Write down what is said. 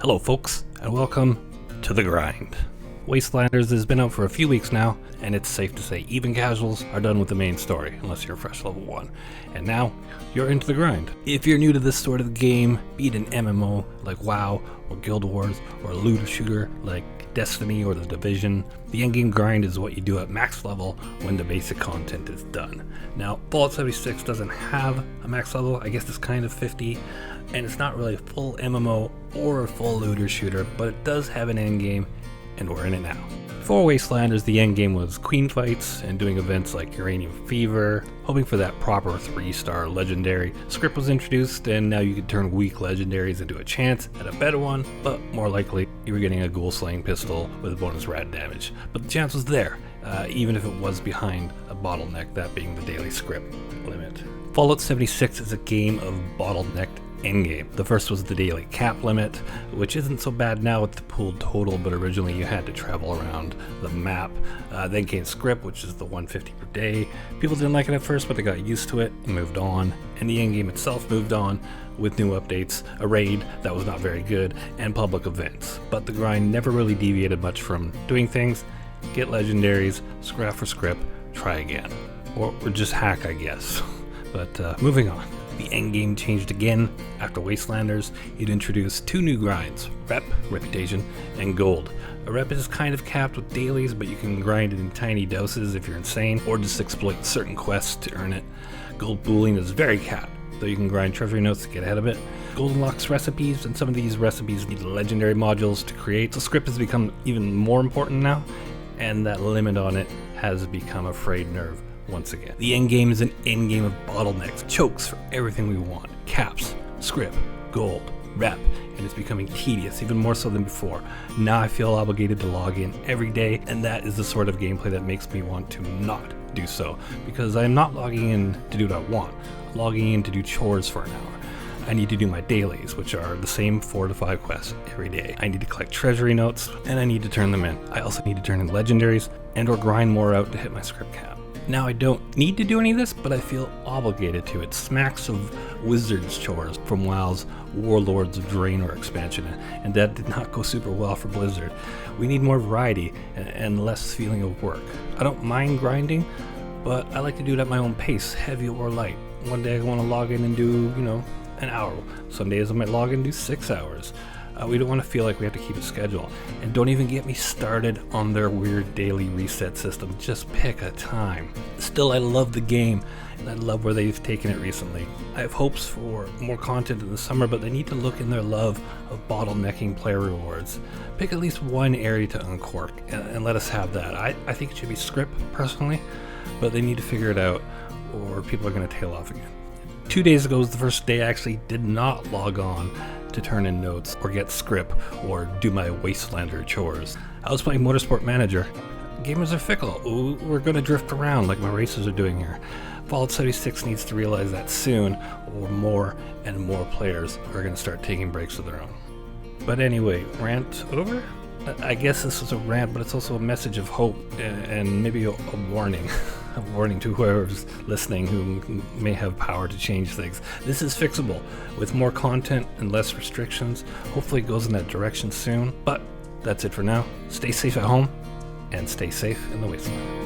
Hello folks, and welcome to The Grind. Wastelanders has been out for a few weeks now, and it's safe to say even casuals are done with the main story, unless you're fresh level 1. And now, you're into The Grind. If you're new to this sort of game, be it an MMO like WoW, or Guild Wars, or a looter shooter like Destiny or The Division, the endgame grind is what you do at max level when the basic content is done. Now, Fallout 76 doesn't have a max level, I guess it's kind of 50, and it's not really a full MMO or a full looter shooter, but it does have an endgame, and we're in it now. For Wastelanders, the endgame was queen fights and doing events like Uranium Fever, hoping for that proper 3-star legendary. Script was introduced, and now you could turn weak legendaries into a chance at a better one, but more likely you were getting a ghoul slaying pistol with bonus rad damage. But the chance was there, even if it was behind a bottleneck, that being the daily script limit. Fallout 76 is a game of bottlenecked endgame. The first was the daily cap limit, which isn't so bad now with the pooled total, but originally you had to travel around the map. Then came script, which is the 150 per day. People didn't like it at first, but they got used to it and moved on. And the endgame itself moved on with new updates, a raid that was not very good, and public events. But the grind never really deviated much from doing things, get legendaries, scrap for script, try again. Or just hack, I guess. But moving on. The endgame changed again after Wastelanders. It introduced 2 new grinds, Rep, Reputation, and Gold. A Rep is kind of capped with dailies, but you can grind it in tiny doses if you're insane, or just exploit certain quests to earn it. Gold pooling is very capped, though you can grind treasury notes to get ahead of it. Gold unlocks recipes, and some of these recipes need legendary modules to create, so script has become even more important now, and that limit on it has become a frayed nerve. Once again, the endgame is an endgame of bottlenecks, chokes for everything we want, caps, script, gold, rep, and it's becoming tedious, even more so than before. Now I feel obligated to log in every day, and that is the sort of gameplay that makes me want to not do so, because I am not logging in to do what I want. I'm logging in to do chores for an hour. I need to do my dailies, which are the same 4 to 5 quests every day. I need to collect treasury notes, and I need to turn them in. I also need to turn in legendaries, and or grind more out to hit my script cap. Now, I don't need to do any of this, but I feel obligated to. It smacks of Wizards chores from WoW's Warlords of Draenor expansion, and that did not go super well for Blizzard. We need more variety and less feeling of work. I don't mind grinding, but I like to do it at my own pace, heavy or light. One day I want to log in and do, an hour. Some days I might log in and do 6 hours. We don't want to feel like we have to keep a schedule. And don't even get me started on their weird daily reset system. Just pick a time. Still, I love the game, and I love where they've taken it recently. I have hopes for more content in the summer, but they need to look in their love of bottlenecking player rewards. Pick at least one area to uncork, and let us have that. I think it should be script, personally, but they need to figure it out, or people are going to tail off again. 2 days ago was the first day I actually did not log on to turn in notes or get script or do my Wastelander chores. I was playing Motorsport Manager. Gamers are fickle. We're going to drift around like my racers are doing here. Fallout 76 needs to realize that soon, or more and more players are going to start taking breaks of their own. But anyway, rant over? I guess this is a rant, but it's also a message of hope and maybe a warning. A warning to whoever's listening who may have power to change things. This is fixable with more content and less restrictions. Hopefully it goes in that direction soon. But that's it for now. Stay safe at home and stay safe in the wasteland.